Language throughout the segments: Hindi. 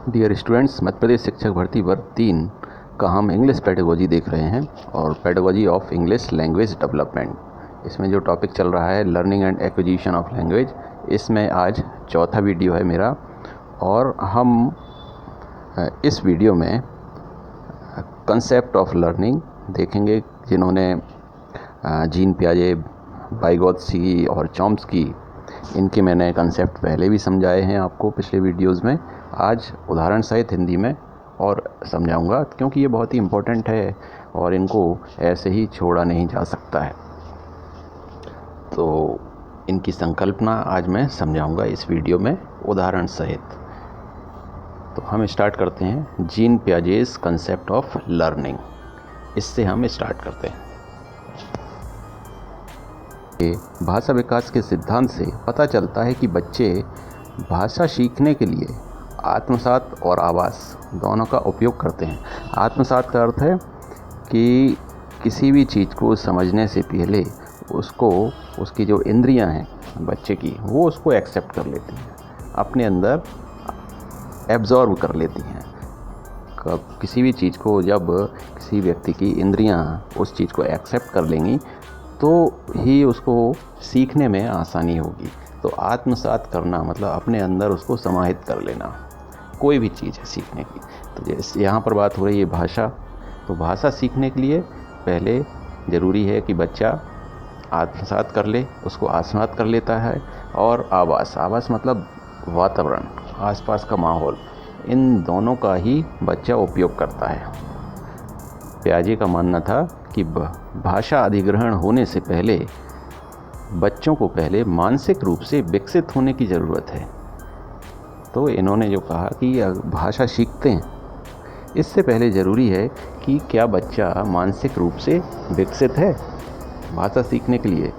डियर स्टूडेंट्स, मध्य प्रदेश शिक्षक भर्ती वर्ग 3 का हम इंग्लिश पेडागोजी देख रहे हैं और pedagogy of English language development. इसमें जो टॉपिक चल रहा है learning and acquisition of language, इसमें आज चौथा वीडियो है मेरा। और हम इस वीडियो में कंसेप्ट ऑफ लर्निंग देखेंगे। जिन्होंने जीन पियाजे, वाइगोत्स्की और चॉम्स्की, इनके मैंने कंसेप्ट पहले भी समझाए हैं आपको पिछले वीडियोस में। आज उदाहरण सहित हिंदी में और समझाऊंगा, क्योंकि ये बहुत ही इम्पोर्टेंट है और इनको ऐसे ही छोड़ा नहीं जा सकता है। तो इनकी संकल्पना आज मैं समझाऊंगा इस वीडियो में उदाहरण सहित। तो हम स्टार्ट करते हैं gene Piaget's concept of learning. इससे हम स्टार्ट करते हैं। भाषा विकास के सिद्धांत से पता चलता है कि बच्चे भाषा सीखने के लिए आत्मसात और आभास दोनों का उपयोग करते हैं। आत्मसात का अर्थ है कि किसी भी चीज़ को समझने से पहले उसको, उसकी जो इंद्रियां हैं बच्चे की, वो उसको एक्सेप्ट कर लेती हैं, अपने अंदर एब्जॉर्ब कर लेती हैं। किसी भी चीज़ को जब किसी व्यक्ति की इंद्रियां उस चीज़ को एक्सेप्ट कर लेंगी तो ही उसको सीखने में आसानी होगी। तो आत्मसात करना मतलब अपने अंदर उसको समाहित कर लेना, कोई भी चीज़ है सीखने की। तो जैसे यहाँ पर बात हो रही है भाषा, तो भाषा सीखने के लिए पहले ज़रूरी है कि बच्चा आत्मसात कर ले, उसको आत्मसात कर लेता है। और आभास मतलब वातावरण, आसपास का माहौल, इन दोनों का ही बच्चा उपयोग करता है। पियाजे का मानना था कि भाषा अधिग्रहण होने से पहले बच्चों को पहले मानसिक रूप से विकसित होने की ज़रूरत है। तो इन्होंने जो कहा कि भाषा सीखते हैं, इससे पहले ज़रूरी है कि क्या बच्चा मानसिक रूप से विकसित है भाषा सीखने के लिए।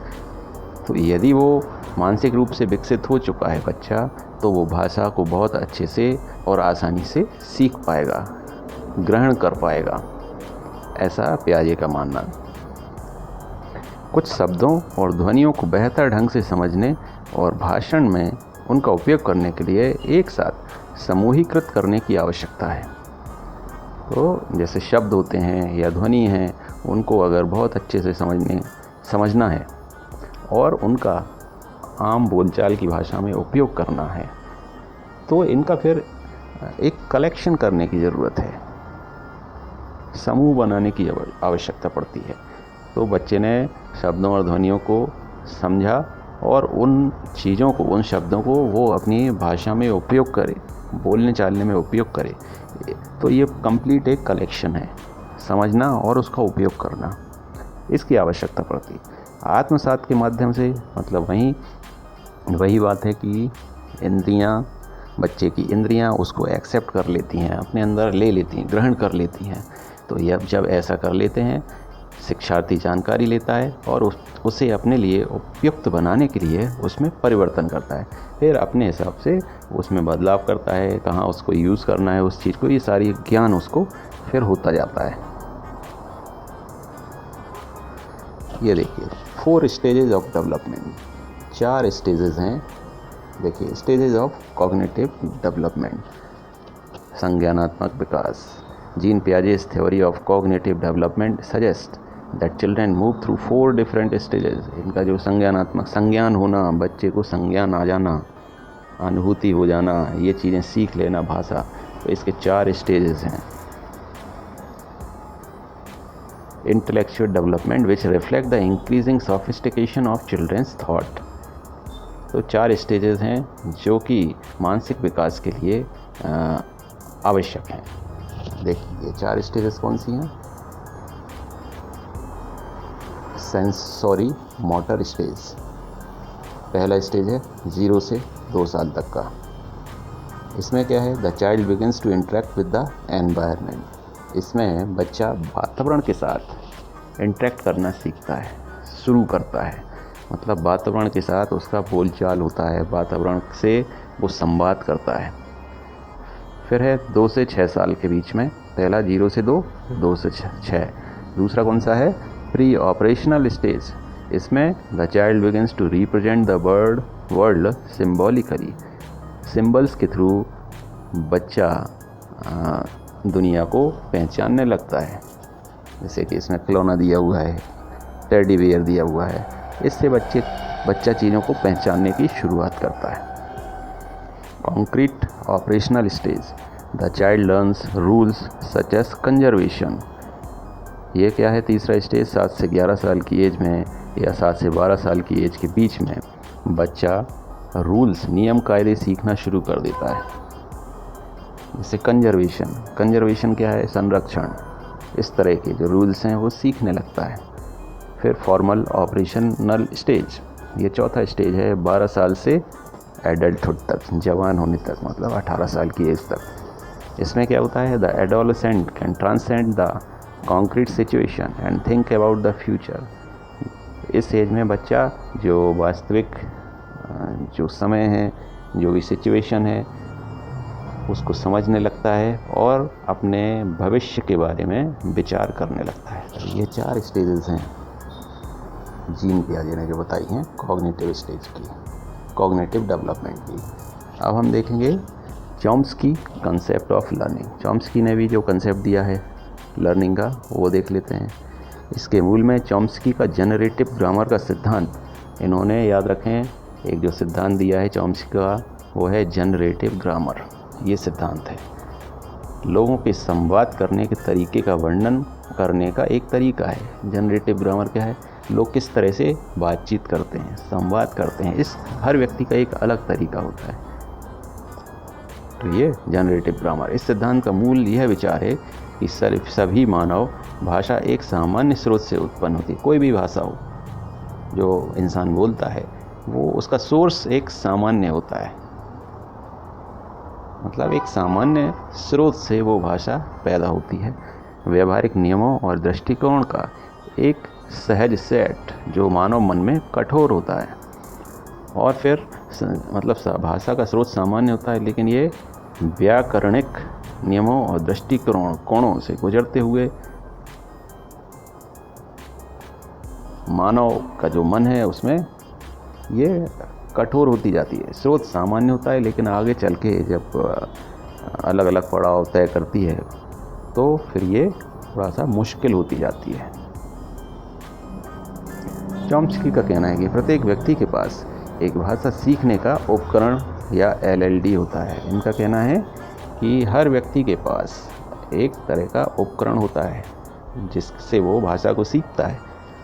तो यदि वो मानसिक रूप से विकसित हो चुका है बच्चा, तो वो भाषा को बहुत अच्छे से और आसानी से सीख पाएगा, ग्रहण कर पाएगा, ऐसा पियाजे का मानना। कुछ शब्दों और ध्वनियों को बेहतर ढंग से समझने और भाषण में उनका उपयोग करने के लिए एक साथ समूहीकृत करने की आवश्यकता है। तो जैसे शब्द होते हैं या ध्वनि हैं, उनको अगर बहुत अच्छे से समझना है और उनका आम बोलचाल की भाषा में उपयोग करना है, तो इनका फिर एक कलेक्शन करने की ज़रूरत है, समूह बनाने की आवश्यकता पड़ती है। तो बच्चे ने शब्दों और ध्वनियों को समझा और उन चीज़ों को, उन शब्दों को वो अपनी भाषा में उपयोग करे, बोलने चालने में उपयोग करे। तो ये कंप्लीट एक कलेक्शन है, समझना और उसका उपयोग करना, इसकी आवश्यकता पड़ती। आत्मसात के माध्यम से मतलब वही बात है कि इंद्रियां, बच्चे की इंद्रियां उसको एक्सेप्ट कर लेती हैं, अपने अंदर ले लेती हैं, ग्रहण कर लेती हैं। तो जब ऐसा कर लेते हैं, शिक्षार्थी जानकारी लेता है और उसे अपने लिए उपयुक्त बनाने के लिए उसमें परिवर्तन करता है, फिर अपने हिसाब से उसमें बदलाव करता है, कहाँ उसको यूज़ करना है उस चीज़ को, ये सारी ज्ञान उसको फिर होता जाता है। ये देखिए 4 स्टेजेस ऑफ डेवलपमेंट, 4 स्टेजेस हैं। देखिए स्टेजेस ऑफ कॉग्निटिव डेवलपमेंट, संज्ञानात्मक विकास। Jean Piaget's theory of cognitive development suggest that children move through 4 different stages. इनका जो संज्ञान होना, बच्चे को संज्ञान आ जाना, अनुभूति हो जाना, ये चीज़ें सीख लेना भाषा, तो इसके 4 स्टेजेस हैं। Intellectual development which reflect the increasing sophistication of children's thought. तो 4 स्टेजेस हैं जो कि मानसिक विकास के लिए आवश्यक हैं। देखिए 4 स्टेजेस कौन सी हैं? सेंसरी मोटर स्टेज, पहला स्टेज है 0 से 2 साल तक का। इसमें क्या है? The child begins to interact with the environment. इसमें बच्चा वातावरण के साथ इंटरेक्ट करना सीखता है, शुरू करता है। मतलब वातावरण के साथ उसका बोलचाल होता है, वातावरण से वो संवाद करता है। फिर है 2 से 6 साल के बीच में, पहला 0 से 2, 2 से 6। दूसरा कौन सा है? Pre operational stage. इसमें the child begins to represent the world symbolically. Symbols के थ्रू बच्चा दुनिया को पहचानने लगता है। जैसे कि इसमें खिलौना दिया हुआ है, टेडी बियर दिया हुआ है, इससे बच्चा चीज़ों को पहचानने की शुरुआत करता है। Concrete operational stage, the child learns rules such as conservation. ये क्या है? तीसरा स्टेज 7 से 11 साल की एज में या 7 से 12 साल की एज के बीच में बच्चा रूल्स, नियम कायदे सीखना शुरू कर देता है। जैसे कंजर्वेशन क्या है? संरक्षण। इस तरह के जो रूल्स हैं वो सीखने लगता है। फिर फॉर्मल ऑपरेशनल स्टेज, ये चौथा स्टेज है 12 साल से एडल्टहुड तक, जवान होने तक, मतलब 18 साल की एज तक। इसमें क्या होता है? The adolescent can transcend the concrete situation and think about the future. इस एज में बच्चा जो वास्तविक जो समय है, जो भी सिचुएशन है, उसको समझने लगता है और अपने भविष्य के बारे में विचार करने लगता है। ये 4 स्टेजेस हैं जीन पियाजे ने जो बताई हैं कॉग्निटिव स्टेज की, कॉग्निटिव डेवलपमेंट की। अब हम देखेंगे Chomsky concept of learning. Chomsky ने भी जो कंसेप्ट दिया है लर्निंग का वो देख लेते हैं। इसके मूल में चॉम्स्की का जनरेटिव ग्रामर का सिद्धांत, इन्होंने याद रखें एक जो सिद्धांत दिया है चॉम्स्की का वो है जनरेटिव ग्रामर। ये सिद्धांत है लोगों के संवाद करने के तरीके का वर्णन करने का एक तरीका है। जनरेटिव ग्रामर क्या है? लोग किस तरह से बातचीत करते हैं, संवाद करते हैं, इस हर व्यक्ति का एक अलग तरीका होता है। तो ये जनरेटिव ग्रामर, इस सिद्धांत का मूल यह विचार है कि सभी मानव भाषा एक सामान्य स्रोत से उत्पन्न होती है। कोई भी भाषा हो जो इंसान बोलता है वो उसका सोर्स एक सामान्य होता है, मतलब एक सामान्य स्रोत से वो भाषा पैदा होती है। व्यवहारिक नियमों और दृष्टिकोण का एक सहज सेट जो मानव मन में कठोर होता है। और फिर मतलब भाषा का स्रोत सामान्य होता है, लेकिन ये व्याकरणिक नियमों और दृष्टिकोणों से गुजरते हुए मानव का जो मन है उसमें ये कठोर होती जाती है। स्रोत सामान्य होता है, लेकिन आगे चल के जब अलग अलग पड़ाव तय करती है तो फिर ये थोड़ा सा मुश्किल होती जाती है। चॉम्स्की का कहना है कि प्रत्येक व्यक्ति के पास एक भाषा सीखने का उपकरण या LLD होता है। इनका कहना है कि हर व्यक्ति के पास एक तरह का उपकरण होता है जिससे वो भाषा को सीखता है,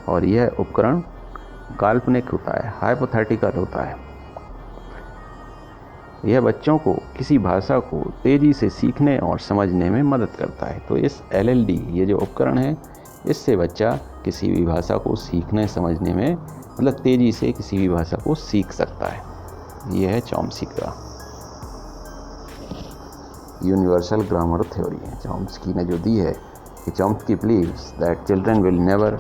और यह उपकरण काल्पनिक होता है, हाइपोथेटिकल होता है। यह बच्चों को किसी भाषा को तेज़ी से सीखने और समझने में मदद करता है। तो इस LLD, ये जो उपकरण है, इससे बच्चा किसी भी भाषा को सीखने समझने में मतलब तेज़ी से किसी भी भाषा को सीख सकता है। यह है चॉम्स्की का यूनिवर्सल ग्रामर थ्योरी है। चॉम्स्की ने जो दी है कि Chomsky believes that children will never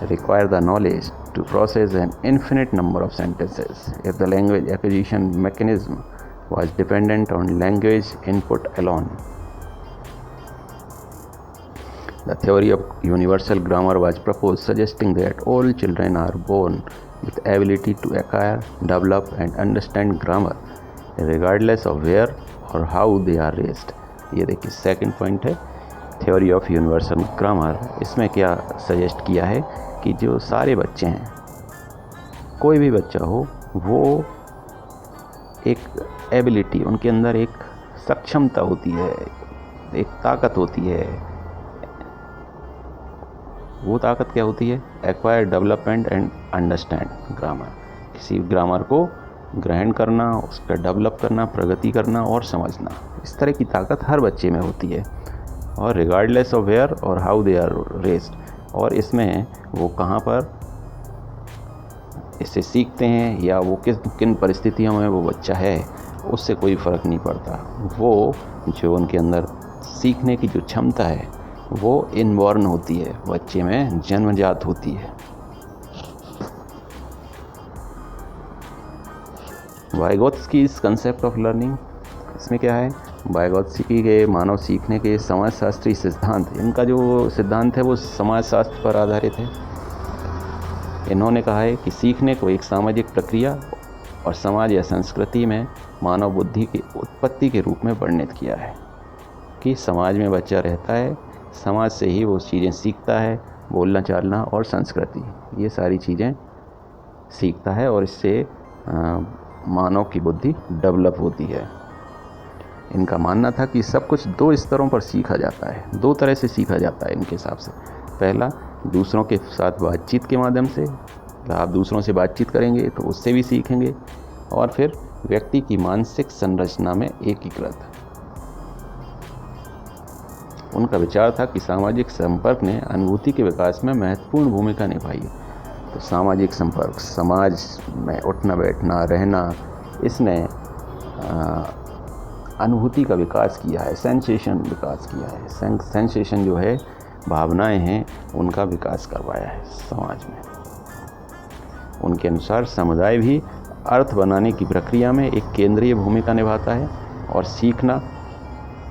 require the knowledge to process an infinite number of sentences if the language acquisition mechanism was dependent on language input alone. The theory of universal grammar was proposed, suggesting that all children are born with the ability to acquire, develop and understand grammar regardless of where or how they are raised. ये देखिए सेकंड पॉइंट है थ्योरी ऑफ यूनिवर्सल ग्रामर। इसमें क्या सजेस्ट किया है कि जो सारे बच्चे हैं, कोई भी बच्चा हो, वो एक एबिलिटी, उनके अंदर एक सक्षमता होती है, एक ताकत होती है। वो ताकत क्या होती है? Acquire, development and understand grammar. किसी ग्रामर को ग्रहण करना, उसका डेवलप करना, प्रगति करना और समझना, इस तरह की ताकत हर बच्चे में होती है। और रिगार्डलेस ऑफ वेयर और हाउ दे आर रेस्ड, और इसमें वो कहाँ पर इसे सीखते हैं या वो किन परिस्थितियों में वो बच्चा है, उससे कोई फ़र्क नहीं पड़ता। वो जो उनके अंदर सीखने की जो क्षमता है वो इनबॉर्न होती है, बच्चे में जन्मजात होती है। वाइगोत्स्कीज़ कंसेप्ट ऑफ लर्निंग, इसमें क्या है? वाइगोत्स्की के मानव सीखने के समाजशास्त्री सिद्धांत, इनका जो सिद्धांत है वो समाजशास्त्र पर आधारित है। इन्होंने कहा है कि सीखने को एक सामाजिक प्रक्रिया और समाज या संस्कृति में मानव बुद्धि की उत्पत्ति के रूप में वर्णित किया है। क्योंकि समाज में बच्चा रहता है, समाज से ही वो चीज़ें सीखता है, बोलना चालना और संस्कृति, ये सारी चीज़ें सीखता है और इससे मानव की बुद्धि डेवलप होती है। इनका मानना था कि सब कुछ 2 स्तरों पर सीखा जाता है, 2 तरह से सीखा जाता है इनके हिसाब से। पहला, दूसरों के साथ बातचीत के माध्यम से, आप दूसरों से बातचीत करेंगे तो उससे भी सीखेंगे, और फिर व्यक्ति की मानसिक संरचना में एकीकृत। उनका विचार था कि सामाजिक संपर्क ने अनुभूति के विकास में महत्वपूर्ण भूमिका निभाई है। तो सामाजिक संपर्क, समाज में उठना बैठना रहना, इसने अनुभूति का विकास किया है, सेंसेशन विकास किया है। सेंसेशन जो है, भावनाएं हैं, उनका विकास करवाया है समाज में। उनके अनुसार समुदाय भी अर्थ बनाने की प्रक्रिया में एक केंद्रीय भूमिका निभाता है और सीखना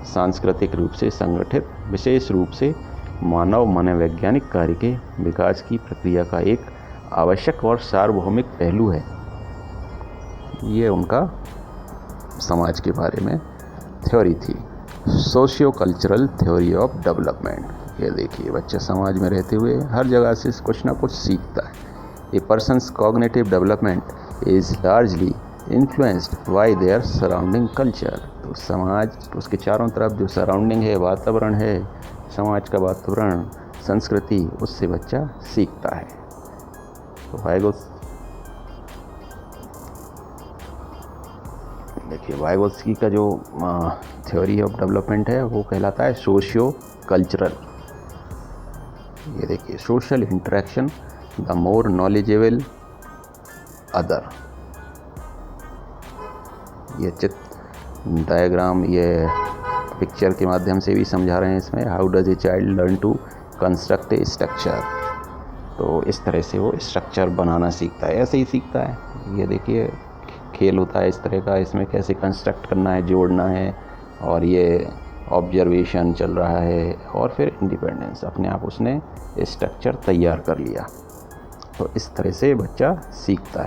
सांस्कृतिक रूप से संगठित, विशेष रूप से मानव मनोवैज्ञानिक कार्य के विकास की प्रक्रिया का एक आवश्यक और सार्वभौमिक पहलू है। ये उनका समाज के बारे में थ्योरी थी, socio cultural theory of development. ये देखिए, बच्चा समाज में रहते हुए हर जगह से कुछ ना कुछ सीखता है। A person's cognitive development is largely influenced by their surrounding culture. तो समाज, उसके चारों तरफ जो सराउंडिंग है, वातावरण है, समाज का वातावरण, संस्कृति, उससे बच्चा सीखता है। तो देखिए, वाइगोत्स्की का जो थ्योरी ऑफ डेवलपमेंट है वो कहलाता है सोशियो कल्चरल। ये देखिए, social interaction the more knowledgeable other. ये चित्र डायग्राम, ये पिक्चर के माध्यम से भी समझा रहे हैं इसमें। How does a child learn to construct a structure. तो इस तरह से वो स्ट्रक्चर बनाना सीखता है, ऐसे ही सीखता है। ये देखिए, खेल होता है इस तरह का, इसमें कैसे कंस्ट्रक्ट करना है, जोड़ना है, और ये ऑब्जर्वेशन चल रहा है, और फिर इंडिपेंडेंस, अपने आप उसने स्ट्रक्चर तैयार कर लिया। तो इस तरह से बच्चा सीखता है।